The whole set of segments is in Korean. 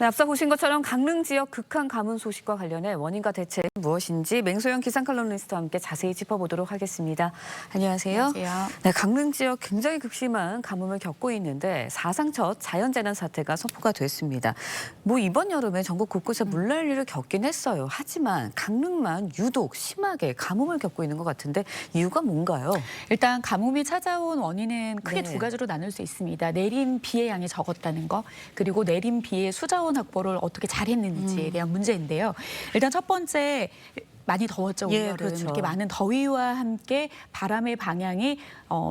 네, 앞서 보신 것처럼 강릉 지역 극한 가뭄 소식과 관련해 원인과 대책 무엇인지 맹소영 기상 칼럼니스트와 함께 자세히 짚어보도록 하겠습니다. 안녕하세요. 안녕하세요. 네, 강릉 지역 굉장히 극심한 가뭄을 겪고 있는데 사상 첫 자연재난 사태가 선포가 됐습니다. 이번 여름에 전국 곳곳에 물난리를 겪긴 했어요. 하지만 강릉만 유독 심하게 가뭄을 겪고 있는 것 같은데 이유가 뭔가요? 일단 가뭄이 찾아온 원인은 크게 네. 두 가지로 나눌 수 있습니다. 내린 비의 양이 적었다는 거, 그리고 내린 비의 수자원 확보를 어떻게 잘했는지에 대한 문제인데요. 일단 첫 번째, 많이 더웠죠, 올여름. 그렇죠. 이렇게 많은 더위와 함께 바람의 방향이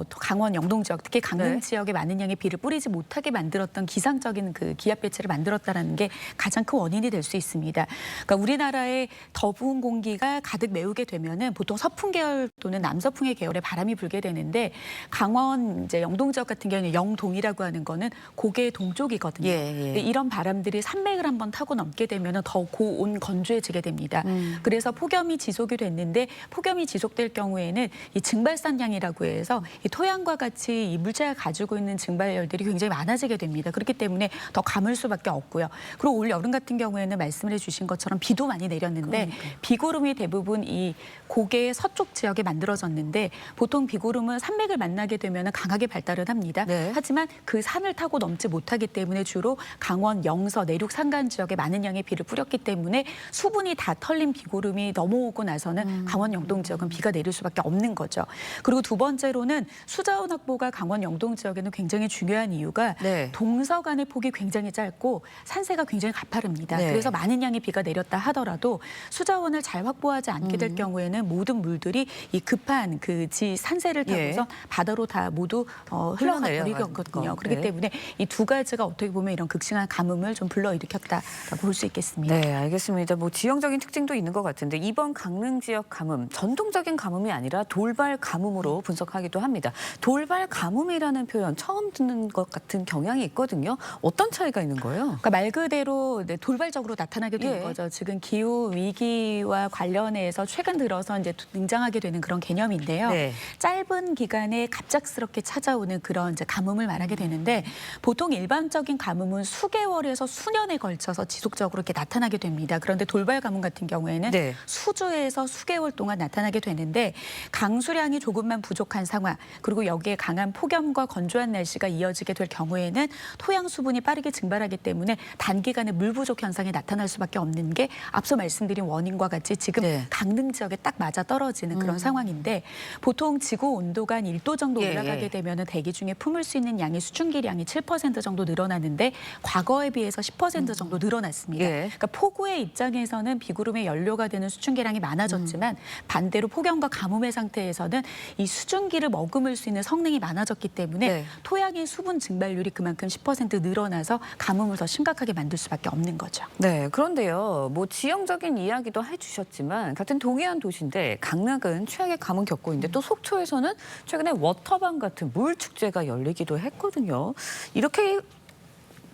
강원 영동 지역, 특히 강릉 네. 지역에 많은 양의 비를 뿌리지 못하게 만들었던 기상적인 그 기압 배치를 만들었다는 게 가장 큰 원인이 될 수 있습니다. 그러니까 우리나라의 더운 공기가 가득 메우게 되면은 보통 서풍 계열 또는 남서풍의 계열의 바람이 불게 되는데 강원 이제 영동 지역 같은 경우는 영동이라고 하는 거는 고개 동쪽이거든요. 근데 이런 바람들이 산맥을 한번 타고 넘게 되면은 더 고온 건조해지게 됩니다. 그래서 폭염이 지속이 됐는데 폭염이 지속될 경우에는 이 증발산량이라고 해서 이 토양과 같이 이 물체가 가지고 있는 증발열들이 굉장히 많아지게 됩니다. 그렇기 때문에 더 가물 수밖에 없고요. 그리고 올 여름 같은 경우에는 말씀을 해주신 것처럼 비도 많이 내렸는데 비구름이 대부분 이 고개의 서쪽 지역에 만들어졌는데 보통 비구름은 산맥을 만나게 되면 강하게 발달을 합니다. 네. 하지만 그 산을 타고 넘지 못하기 때문에 주로 강원 영서 내륙 산간 지역에 많은 양의 비를 뿌렸기 때문에 수분이 다 털린 비구름이 넘어오고 나서는 강원 영동 지역은 비가 내릴 수밖에 없는 거죠. 그리고 두 번째로는 수자원 확보가 강원 영동 지역에는 굉장히 중요한 이유가 동서간의 폭이 굉장히 짧고 산세가 굉장히 가파릅니다. 그래서 많은 양의 비가 내렸다 하더라도 수자원을 잘 확보하지 않게 될 경우에는 모든 물들이 이 급한 그 산세를 타고서 바다로 다 모두 흘러가 버리거든요. 그렇기 때문에 이 두 가지가 어떻게 보면 이런 극심한 가뭄을 좀 불러일으켰다라고 볼 수 있겠습니다. 네, 알겠습니다. 지형적인 특징도 있는 것 같은데 이번 강릉 지역 가뭄, 전통적인 가뭄이 아니라 돌발 가뭄으로 분석하기도 합니다. 돌발 가뭄이라는 표현 처음 듣는 것 같은 경향이 있거든요. 어떤 차이가 있는 거예요? 그러니까 말 그대로 돌발적으로 나타나게 되는 거죠. 지금 기후 위기와 관련해서 최근 들어서 이제 등장하게 되는 그런 개념인데요. 짧은 기간에 갑작스럽게 찾아오는 그런 이제 가뭄을 말하게 되는데 보통 일반적인 가뭄은 수개월에서 수년에 걸쳐서 지속적으로 이렇게 나타나게 됩니다. 그런데 돌발 가뭄 같은 경우에는 수주에서 수개월 동안 나타나게 되는데 강수량이 조금만 부족한 상황 그리고 여기에 강한 폭염과 건조한 날씨가 이어지게 될 경우에는 토양 수분이 빠르게 증발하기 때문에 단기간에 물 부족 현상이 나타날 수밖에 없는 게 앞서 말씀드린 원인과 같이 지금 강릉 지역에 딱 맞아 떨어지는 그런 상황인데 보통 지구 온도가 한 1도 정도 올라가게 되면 대기 중에 품을 수 있는 양의 수증기량이 7% 정도 늘어나는데 과거에 비해서 10% 정도 늘어났습니다. 그러니까 폭우의 입장에서는 비구름의 연료가 되는 수증기량이 많아졌지만 반대로 폭염과 가뭄의 상태에서는 이 수증기를 머금을 수 있는 성능이 많아졌기 때문에 토양의 수분 증발률이 그만큼 10% 늘어나서 가뭄을 더 심각하게 만들 수밖에 없는 거죠. 네, 그런데요. 지형적인 이야기도 해주셨지만 같은 동해안 도시인데 강릉은 최악의 가뭄 겪고 있는데 또 속초에서는 최근에 워터밤 같은 물 축제가 열리기도 했거든요. 이렇게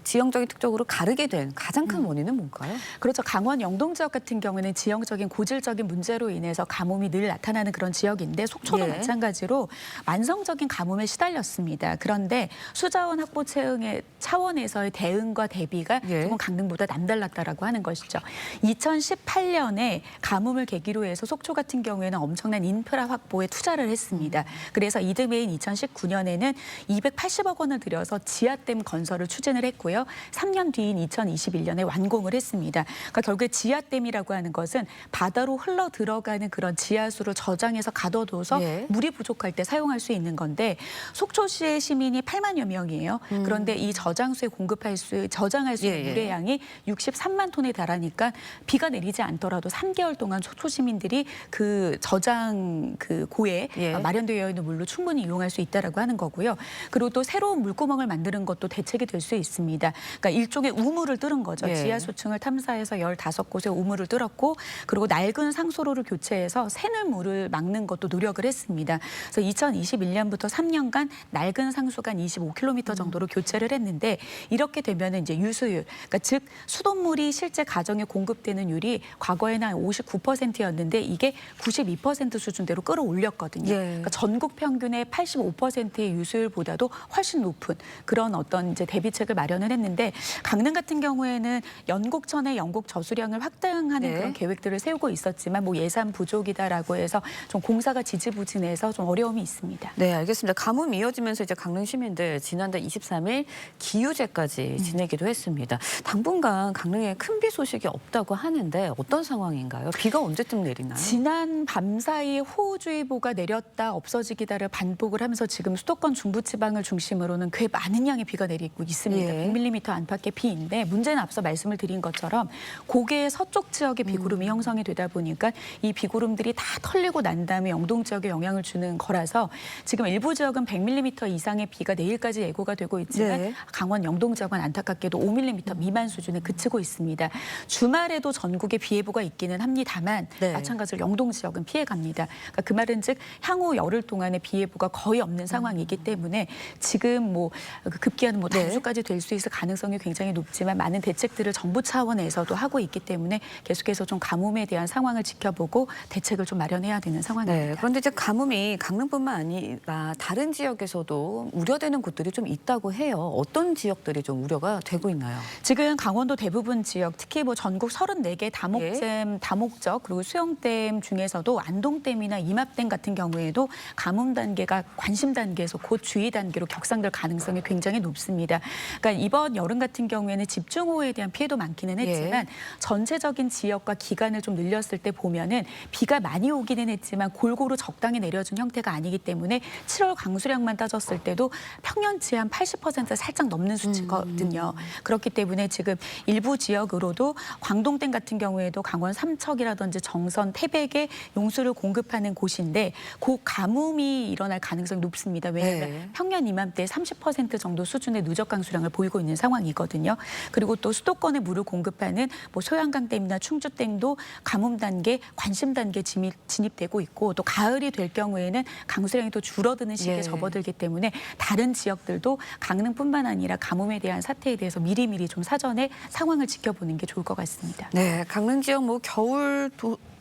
지형적인 특적으로 가르게 된 가장 큰 원인은 뭔가요? 그렇죠. 강원 영동 지역 같은 경우에는 지형적인 고질적인 문제로 인해서 가뭄이 늘 나타나는 그런 지역인데 속초도 마찬가지로 만성적인 가뭄에 시달렸습니다. 그런데 수자원 확보 채용의 차원에서의 대응과 대비가 조금 강릉보다 남달랐다라고 하는 것이죠. 2018년에 가뭄을 계기로 해서 속초 같은 경우에는 엄청난 인프라 확보에 투자를 했습니다. 그래서 이듬해인 2019년에는 280억 원을 들여서 지하댐 건설을 추진을 했고요. 3년 뒤인 2021년에 완공을 했습니다. 그러니까 결국에 지하댐이라고 하는 것은 바다로 흘러 들어가는 그런 지하수를 저장해서 가둬둬서 물이 부족할 때 사용할 수 있는 건데 속초시의 시민이 8만여 명이에요. 그런데 이 저장할 수 있는 물의 양이 63만 톤에 달하니까 비가 내리지 않더라도 3개월 동안 속초 시민들이 그 저장 그 고에 마련되어 있는 물로 충분히 이용할 수 있다라고 하는 거고요. 그리고 또 새로운 물구멍을 만드는 것도 대책이 될 수 있습니다. 그러니까 일종의 우물을 뚫은 거죠. 지하수층을 탐사해서 15곳에 우물을 뚫었고 그리고 낡은 상수로를 교체해서 새늘물을 막는 것도 노력을 했습니다. 그래서 2021년부터 3년간 낡은 상수관 25km 정도로 교체를 했는데 이렇게 되면 이제 유수율, 그러니까 즉 수돗물이 실제 가정에 공급되는 율이 과거에는 한 59%였는데 이게 92% 수준대로 끌어올렸거든요. 그러니까 전국 평균의 85%의 유수율보다도 훨씬 높은 그런 어떤 이제 대비책을 마련을 했는데 강릉 같은 경우에는 연곡천의 연곡 저수량을 확대하는 네. 그런 계획들을 세우고 있었지만 뭐 예산 부족이다라고 해서 좀 공사가 지지부진해서 좀 어려움이 있습니다. 네, 알겠습니다. 가뭄 이어지면서 이제 강릉 시민들 지난달 23일 기유제까지 지내기도 했습니다. 당분간 강릉에 큰 비 소식이 없다고 하는데 어떤 상황인가요? 비가 언제쯤 내리나요? 지난 밤 사이에 호우주의보가 내렸다 없어지기다를 반복을 하면서 지금 수도권 중부지방을 중심으로는 꽤 많은 양의 비가 내리고 있습니다. 예. 100mm 안팎의 비인데 문제는 앞서 말씀을 드린 것처럼 고개의 서쪽 지역에 비구름이 형성이 되다 보니까 이 비구름들이 다 털리고 난 다음에 영동 지역에 영향을 주는 거라서 지금 일부 지역은 100mm 이상의 비가 내일까지 예고가 되고 있지만 네. 강원 영동 지역은 안타깝게도 5mm 미만 수준에 그치고 있습니다. 주말에도 전국에 비 예보가 있기는 합니다만 네. 마찬가지로 영동 지역은 피해갑니다. 그러니까 그 말은 즉 향후 열흘 동안의 비 예보가 거의 없는 상황이기 때문에 지금 뭐 급기야는 뭐 네. 단수까지 될 수 있을 가능성이 굉장히 높지만 많은 대책들을 정부 차원에서도 하고 있기 때문에 계속해서 좀 가뭄에 대한 상황을 지켜보고 대책을 좀 마련해야 되는 상황입니다. 네, 그런데 이제 가뭄이 강릉뿐만 아니라 다른 지역에서도 우려되는 곳들이 좀 있다고 해요. 어떤 지역들이 좀 우려가 되고 있나요? 지금 강원도 대부분 지역, 특히 뭐 전국 34개 다목댐, 다목적 그리고 수영댐 중에서도 안동댐이나 임압댐 같은 경우에도 가뭄 단계가 관심 단계에서 곧 주의 단계로 격상될 가능성이 굉장히 높습니다. 그러니까 이번 여름 같은 경우에는 집중호우에 대한 피해도 많기는 했지만 전체적인 지역과 기간을 좀 늘렸을 때 보면은 비가 많이 오기는 했지만 골고루 적당히 내려준 형태가 아니기 때문에 7월 강수량만 따졌을 때도 평년치 한 80% 살짝 넘는 수치거든요. 그렇기 때문에 지금 일부 지역으로도 광동댐 같은 경우에도 강원 삼척이라든지 정선, 태백에 용수를 공급하는 곳인데 그 가뭄이 일어날 가능성이 높습니다. 왜냐하면 네. 평년 이맘때 30% 정도 수준의 누적 강수량을 보이고 있는 상황이거든요. 그리고 또 수도권에 물을 공급하는 뭐 소양강댐이나 충주댐도 가뭄 단계, 관심 단계 진입되고 있고 또 가을이 될 경우에는 강수량이 또 줄어드는 시기에 예. 접어들기 때문에 다른 지역들도 강릉뿐만 아니라 가뭄에 대한 사태에 대해서 미리미리 좀 사전에 상황을 지켜보는 게 좋을 것 같습니다. 네, 강릉 지역 뭐 겨울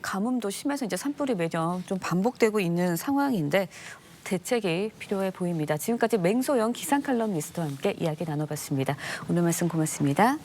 가뭄도 심해서 이제 산불이 매년 좀 반복되고 있는 상황인데 대책이 필요해 보입니다. 지금까지 맹소영 기상칼럼니스트와 함께 이야기 나눠봤습니다. 오늘 말씀 고맙습니다.